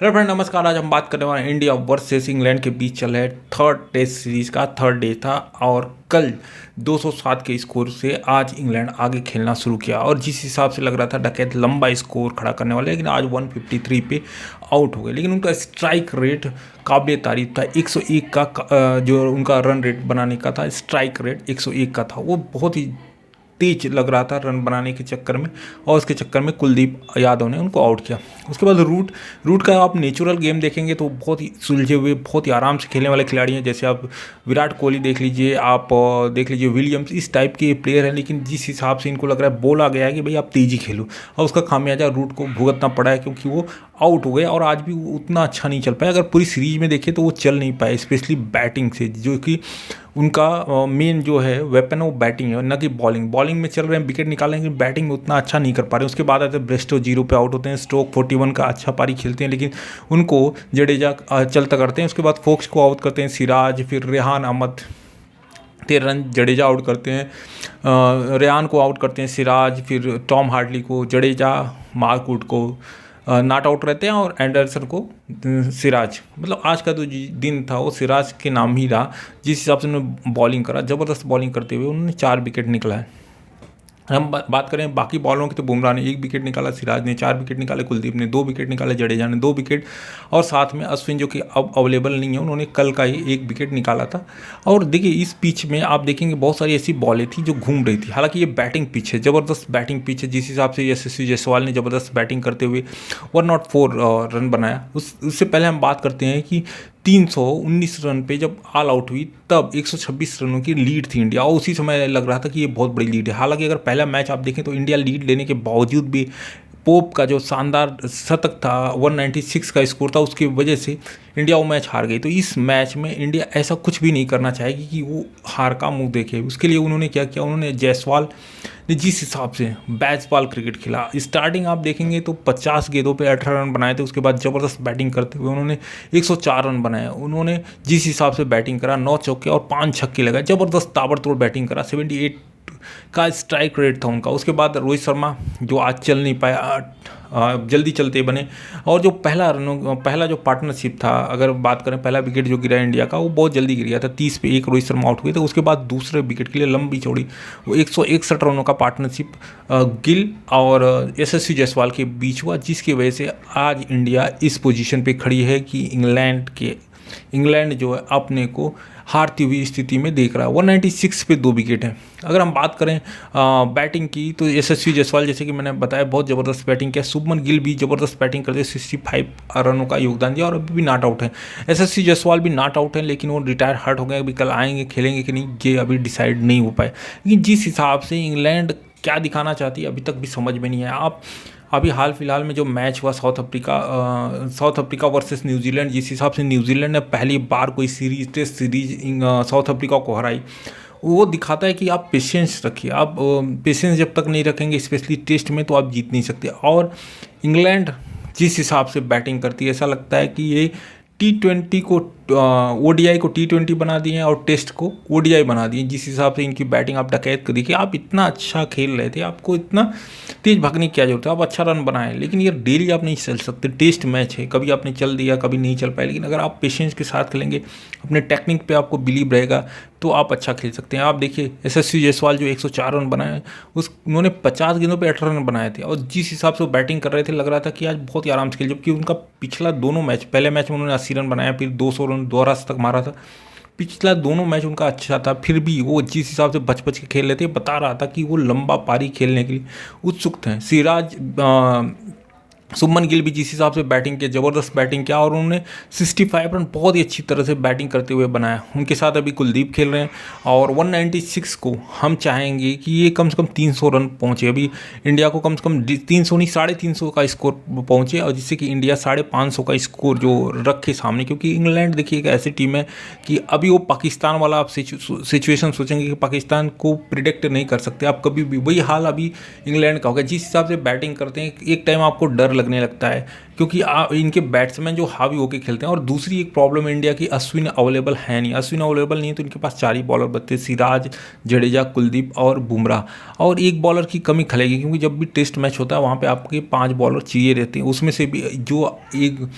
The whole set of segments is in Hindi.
हेलो फ्रेंड, नमस्कार। आज हम बात करने वाले हैं इंडिया वर्सेस इंग्लैंड के बीच चल रहे थर्ड टेस्ट सीरीज का थर्ड डे था और कल 207 के स्कोर से आज इंग्लैंड आगे खेलना शुरू किया और जिस हिसाब से लग रहा था डकैत लंबा स्कोर खड़ा करने वाले, लेकिन आज 153 पे आउट हो गए। लेकिन उनका स्ट्राइक रेट काबिल तारीफ था। 101 का जो उनका रन रेट बनाने का था, स्ट्राइक रेट 101 का था। वो बहुत ही तेज लग रहा था रन बनाने के चक्कर में और उसके चक्कर में कुलदीप यादव ने उनको आउट किया। उसके बाद रूट का आप नेचुरल गेम देखेंगे तो बहुत ही सुलझे हुए, बहुत ही आराम से खेलने वाले खिलाड़ी हैं। जैसे आप विराट कोहली देख लीजिए, आप देख लीजिए विलियम्स, इस टाइप के प्लेयर हैं। लेकिन जिस हिसाब से इनको लग रहा है बोला गया है कि भाई आप तेजी खेलो, और उसका खामियाजा रूट को भुगतना पड़ा है क्योंकि वो आउट हो गए और आज भी उतना अच्छा नहीं चल पाया। अगर पूरी सीरीज में देखें तो वो चल नहीं पाए, स्पेशली बैटिंग से, जो कि उनका मेन जो है वेपन है वो बैटिंग है, न कि बॉलिंग में चल रहे हैं, विकेट निकालें, लेकिन बैटिंग में उतना अच्छा नहीं कर पा रहे। उसके बाद आते हैं ब्रेस्टो 0 पे आउट होते हैं, स्टोक 41 का अच्छा पारी खेलते हैं लेकिन उनको जडेजा चलता करते हैं। उसके बाद फोक्स को आउट करते हैं सिराज, फिर रेहान अहमद 13 रन जडेजा आउट करते हैं, रेहान को आउट करते हैं सिराज, फिर टॉम हार्डली को जडेजा, मार्कवुड को नॉट आउट रहते हैं और एंडरसन को सिराज। मतलब आज का जो दिन था वो सिराज के नाम ही रहा। जिस हिसाब से उन्होंने बॉलिंग करा, ज़बरदस्त बॉलिंग करते हुए उन्होंने 4 विकेट निकला है। हम बात करें बाकी बॉलरों की तो बुमराह ने 1 विकेट निकाला, सिराज ने 4 विकेट निकाले, कुलदीप ने 2 विकेट निकाले, जडेजा ने 2 विकेट और साथ में अश्विन जो कि अब अवेलेबल नहीं है, उन्होंने कल का ही 1 विकेट निकाला था। और देखिए इस पिच में आप देखेंगे बहुत सारी ऐसी बॉलें थी जो घूम रही थी। हालांकि ये बैटिंग पिच है, ज़बरदस्त बैटिंग पिच है। जिस हिसाब से यशस्वी जायसवाल ने ज़बरदस्त बैटिंग करते हुए 104 रन बनाया। उससे पहले हम बात करते हैं कि 319 रन पे जब ऑल आउट हुई तब 126 रनों की लीड थी इंडिया, और उसी समय लग रहा था कि ये बहुत बड़ी लीड है। हालांकि अगर पहला मैच आप देखें तो इंडिया लीड लेने के बावजूद भी पोप का जो शानदार शतक था, 196 का स्कोर था, उसकी वजह से इंडिया वो मैच हार गई। तो इस मैच में इंडिया ऐसा कुछ भी नहीं करना चाहेगी कि वो हार का मुंह देखे। उसके लिए उन्होंने क्या किया, उन्होंने जायसवाल ने जिस हिसाब से बेसबॉल क्रिकेट खेला, स्टार्टिंग आप देखेंगे तो 50 गेंदों पे 18 रन बनाए थे। उसके बाद ज़बरदस्त बैटिंग करते हुए उन्होंने 104 रन बनाए। उन्होंने जिस हिसाब से बैटिंग करा, 9 चौके और 5 छक्के लगाए, ज़बरदस्त ताबड़तोड़ बैटिंग करा, 78 का स्ट्राइक रेट था उनका। उसके बाद रोहित शर्मा जो आज चल नहीं पाया, जल्दी चलते बने, और जो पहला जो पार्टनरशिप था, अगर बात करें पहला विकेट जो गिरा इंडिया का वो बहुत जल्दी गिर गया था, 30 पे 1 रोहित शर्मा आउट हुए थे। उसके बाद दूसरे विकेट के लिए लंबी चौड़ी वो 161 रनों का पार्टनरशिप गिल और यशस्वी जायसवाल के बीच हुआ, जिसकी वजह से आज इंडिया इस पोजीशन पे खड़ी है कि इंग्लैंड जो है अपने को हारती हुई स्थिति में देख रहा है। 196 पे 2 विकेट हैं। अगर हम बात करें बैटिंग की तो यशस्वी जायसवाल, जैसे कि मैंने बताया, बहुत ज़बरदस्त बैटिंग किया। शुभमन गिल भी ज़बरदस्त बैटिंग करते, 65 रनों का योगदान दिया और अभी भी नॉट आउट है। यशस्वी जायसवाल भी नॉट आउट है, लेकिन वो रिटायर हर्ट हो गए। अभी कल आएंगे, खेलेंगे कि नहीं, ये अभी डिसाइड नहीं हो पाए। लेकिन जिस हिसाब से इंग्लैंड क्या दिखाना चाहती है अभी तक भी समझ में नहीं है। आप अभी हाल फिलहाल में जो मैच हुआ साउथ अफ्रीका वर्सेस न्यूजीलैंड, जिस हिसाब से न्यूजीलैंड ने पहली बार कोई टेस्ट सीरीज साउथ अफ्रीका को हराई, वो दिखाता है कि आप पेशेंस रखिए। आप पेशेंस जब तक नहीं रखेंगे, स्पेशली टेस्ट में, तो आप जीत नहीं सकते। और इंग्लैंड जिस हिसाब से बैटिंग करती है, ऐसा लगता है कि ये T20 को ODI को T20 बना दिए और टेस्ट को ODI बना दिए। जिस हिसाब से इनकी बैटिंग आप डकैत कर देखिए, आप इतना अच्छा खेल रहे थे, आपको इतना तेज भागने की क्या जरूरत है, आप अच्छा रन बनाए, लेकिन ये डेली आप नहीं चल सकते। टेस्ट मैच है, कभी आपने चल दिया, कभी नहीं चल पाए। लेकिन अगर आप पेशेंस के साथ खेलेंगे, अपने टेक्निक पे आपको बिलीव रहेगा, तो आप अच्छा खेल सकते हैं। आप देखिए यशस्वी जायसवाल जो 104 रन बनाए, उन्होंने 50 गेंदों पे 18 रन बनाए थे, और जिस हिसाब से वो बैटिंग कर रहे थे लग रहा था कि आज बहुत ही आराम से खेल। जबकि उनका पिछला दोनों मैच, पहले मैच में उन्होंने 80 रन बनाया, फिर 200 रन दोहरा तक मारा था। पिछला दोनों मैच उनका अच्छा था, फिर भी वो जिस हिसाब से बच के खेल रहे थे, बता रहा था कि वो लंबा पारी खेलने के लिए उत्सुक थे। सिराज शुभमन गिल भी जिस हिसाब से बैटिंग किया, ज़बरदस्त बैटिंग किया, और उन्होंने 65 रन बहुत ही अच्छी तरह से बैटिंग करते हुए बनाया। उनके साथ अभी कुलदीप खेल रहे हैं, और 196 को हम चाहेंगे कि ये कम से कम 300 रन पहुँचे। अभी इंडिया को कम से कम 300 नहीं, 350 का स्कोर पहुँचे, और जिससे कि इंडिया 550 का स्कोर जो रखे सामने। क्योंकि इंग्लैंड देखिए एक ऐसी टीम है कि अभी वो पाकिस्तान वाला आप सिचुएशन सोचेंगे कि पाकिस्तान को प्रिडिक्ट नहीं कर सकते आप कभी भी, वही हाल अभी इंग्लैंड का होगा। जिस हिसाब से बैटिंग करते हैं, एक टाइम आपको डर लगने लगता है, क्योंकि इनके बैट्समैन जो हावी होकर खेलते हैं। और दूसरी एक प्रॉब्लम इंडिया की, अश्विन अवेलेबल है नहीं। अश्विन अवेलेबल नहीं है तो इनके पास 4 ही बॉलर बचते हैं, सिराज, जडेजा, कुलदीप और बुमराह। और एक बॉलर की कमी खलेगी, क्योंकि जब भी टेस्ट मैच होता है वहाँ पे आपके 5 बॉलर चाहिए रहते हैं। उसमें से भी जो एक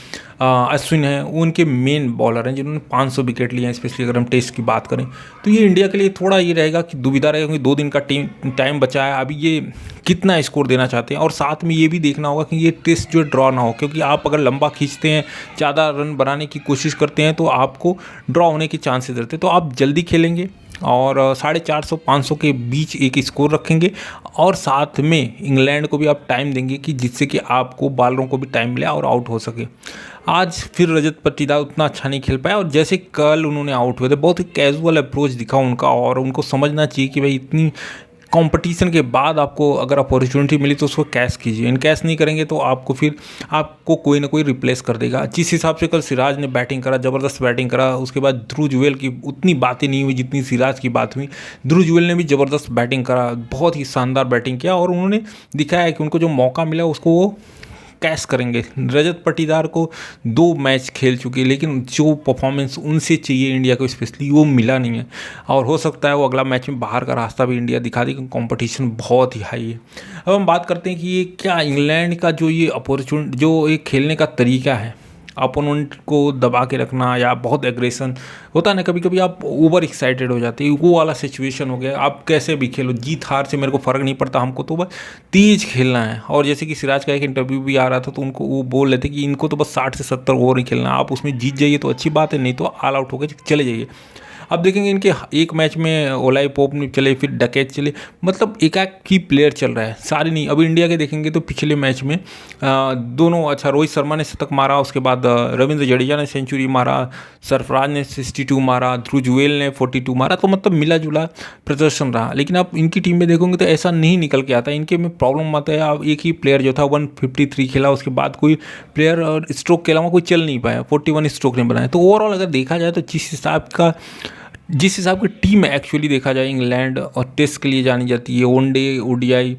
अश्विन है, वो उनके मेन बॉलर हैं जिन्होंने 500 विकेट लिए हैं, स्पेशली अगर हम टेस्ट की बात करें तो ये इंडिया के लिए थोड़ा ये रहेगा कि दुविधा रहेगा, क्योंकि 2 दिन का टाइम बचा है। अभी ये कितना स्कोर देना चाहते हैं, और साथ में ये भी देखना होगा कि ये टेस्ट जो ड्रॉ ना हो, क्योंकि आप अगर लंबा खींचते हैं, ज़्यादा रन बनाने की कोशिश करते हैं तो आपको ड्रॉ होने के चांसेस रहते हैं। तो आप जल्दी खेलेंगे और 450-500 के बीच एक स्कोर रखेंगे, और साथ में इंग्लैंड को भी आप टाइम देंगे कि जिससे कि आपको बॉलरों को भी टाइम मिले और आउट हो सके। आज फिर रजत पाटीदार उतना अच्छा नहीं खेल पाया, और जैसे कल उन्होंने आउट हुए थे, बहुत ही कैजुअल अप्रोच दिखा उनका, और उनको समझना चाहिए कि भाई इतनी कंपटीशन के बाद आपको अगर अपॉर्चुनिटी मिली तो उसको कैश कीजिए। कैश नहीं करेंगे तो आपको फिर आपको कोई ना कोई रिप्लेस कर देगा। जिस हिसाब से कल सिराज ने बैटिंग करा, ज़बरदस्त बैटिंग करा, उसके बाद ध्रुव जुएल की उतनी बातें नहीं हुई जितनी सिराज की बात हुई। ध्रुव जुएल ने भी ज़बरदस्त बैटिंग करा, बहुत ही शानदार बैटिंग किया, और उन्होंने दिखाया कि उनको जो मौका मिला उसको वो कैश करेंगे। रजत पाटीदार को 2 मैच खेल चुके, लेकिन जो परफॉर्मेंस उनसे चाहिए इंडिया को स्पेशली वो मिला नहीं है, और हो सकता है वो अगला मैच में बाहर का रास्ता भी इंडिया दिखा दे, क्योंकि कंपटीशन बहुत ही हाई है। अब हम बात करते हैं कि ये क्या इंग्लैंड का जो ये अपॉर्चुनिटी, जो एक खेलने का तरीका है, अपोनेंट को दबा के रखना या बहुत एग्रेशन होता है ना, कभी कभी आप ओवर एक्साइटेड हो जाते हैं, वो वाला सिचुएशन हो गया। आप कैसे भी खेलो, जीत हार से मेरे को फ़र्क नहीं पड़ता, हमको तो बस तेज खेलना है। और जैसे कि सिराज का एक इंटरव्यू भी आ रहा था तो उनको वो बोल रहे थे कि इनको तो बस 60 से 70 ओवर ही खेलना, आप उसमें जीत जाइए तो अच्छी बात है, नहीं तो ऑल आउट होकर चले जाइए। अब देखेंगे इनके एक मैच में ओलाई पोप ने चले, फिर डकैत चले, मतलब एकाक ही प्लेयर चल रहा है, सारे नहीं। अभी इंडिया के देखेंगे तो पिछले मैच में दोनों, अच्छा रोहित शर्मा ने शतक मारा, उसके बाद रविंद्र जडेजा ने सेंचुरी मारा, सरफराज ने 62 मारा, ध्रुव जुएल ने 42 मारा, तो मतलब मिला जुला प्रदर्शन रहा। लेकिन आप इनकी टीम में देखोगे तो ऐसा नहीं निकल के आता, इनके में प्रॉब्लम आता है। अब एक ही प्लेयर जो था 153 खेला, उसके बाद कोई प्लेयर और स्ट्रोक के अलावा कोई चल नहीं पाया, 41 स्ट्रोक नहीं बनाया। तो ओवरऑल अगर देखा जाए तो जिस हिसाब की टीम एक्चुअली देखा जाए इंग्लैंड, और टेस्ट के लिए जानी जाती है, वनडे ओडीआई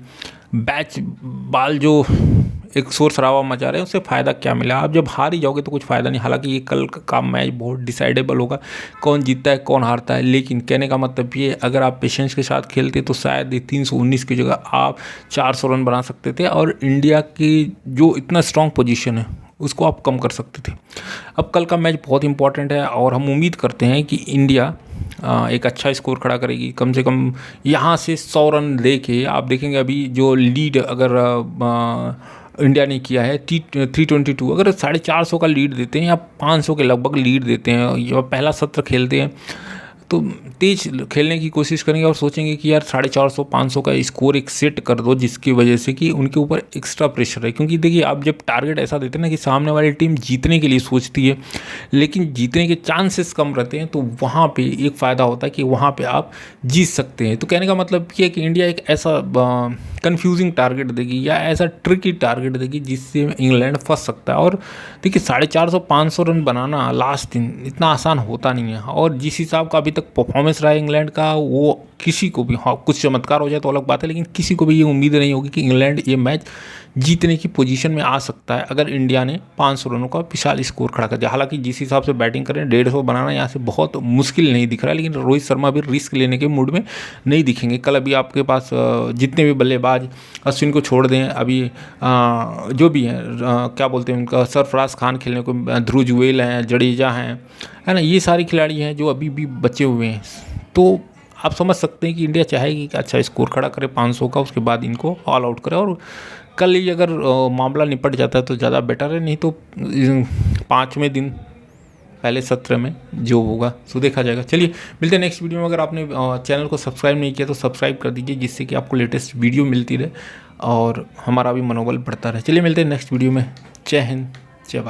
बैच बाल जो एक शोर शराबा मचा रहे हैं, उससे फ़ायदा क्या मिला? आप जब हार ही जाओगे तो कुछ फ़ायदा नहीं। हालांकि ये कल का मैच बहुत डिसाइडेबल होगा, कौन जीतता है कौन हारता है, लेकिन कहने का मतलब ये, अगर आप पेशेंस के साथ खेलते तो शायद 319 की जगह आप 400 रन बना सकते थे, और इंडिया की जो इतना स्ट्रॉन्ग पोजीशन है उसको आप कम कर सकते थे। अब कल का मैच बहुत इंपॉर्टेंट है, और हम उम्मीद करते हैं कि इंडिया एक अच्छा स्कोर खड़ा करेगी, कम से कम यहाँ से 100 रन लेके। आप देखेंगे अभी जो लीड अगर इंडिया ने किया है 322, अगर 450 का लीड देते हैं या 500 के लगभग लीड देते हैं, या पहला सत्र खेलते हैं तो तेज खेलने की कोशिश करेंगे, और सोचेंगे कि यार 450-500 का स्कोर एक सेट कर दो, जिसकी वजह से कि उनके ऊपर एक्स्ट्रा प्रेशर है। क्योंकि देखिए, आप जब टारगेट ऐसा देते हैं ना कि सामने वाली टीम जीतने के लिए सोचती है, लेकिन जीतने के चांसेस कम रहते हैं, तो वहाँ पे एक फ़ायदा होता है कि वहाँ पे आप जीत सकते हैं। तो कहने का मतलब ये है कि इंडिया एक ऐसा कन्फ्यूजिंग टारगेट देगी या ऐसा ट्रिकी टारगेट देगी जिससे इंग्लैंड फंस सकता है। और देखिए 450-500 रन बनाना लास्ट दिन इतना आसान होता नहीं है, और जिस हिसाब का अभी तक परफॉर्मेंस रहा है इंग्लैंड का, वो किसी को भी, हाँ कुछ चमत्कार हो जाए तो अलग बात है, लेकिन किसी को भी ये उम्मीद नहीं होगी कि इंग्लैंड ये मैच जीतने की पोजीशन में आ सकता है अगर इंडिया ने 500 रनों का विशाल स्कोर खड़ा कर दिया। हालांकि जिस हिसाब से बैटिंग करें 150 बनाना यहाँ से बहुत मुश्किल नहीं दिख रहा है, लेकिन रोहित शर्मा भी रिस्क लेने के मूड में नहीं दिखेंगे। कल अभी आपके पास जितने भी बल्लेबाज, अश्विन को छोड़ दें, अभी जो भी हैं क्या बोलते हैं उनका, सरफराज खान खेलने को, ध्रुव जुएल हैं, जडेजा हैं, है ना, ये सारे खिलाड़ी हैं जो अभी भी बचे हुए हैं। तो आप समझ सकते हैं कि इंडिया चाहेगी कि अच्छा स्कोर खड़ा करे 500 का, उसके बाद इनको ऑल आउट करे, और कल ही अगर मामला निपट जाता है तो ज़्यादा बेटर है, नहीं तो 5वें दिन पहले सत्र में जो होगा सो देखा जाएगा। चलिए मिलते हैं नेक्स्ट वीडियो में। अगर आपने चैनल को सब्सक्राइब नहीं किया तो सब्सक्राइब कर दीजिए, जिससे कि आपको लेटेस्ट वीडियो मिलती रहे और हमारा भी मनोबल बढ़ता रहे। चलिए मिलते हैं नेक्स्ट वीडियो में। जय हिंद, जय भारत।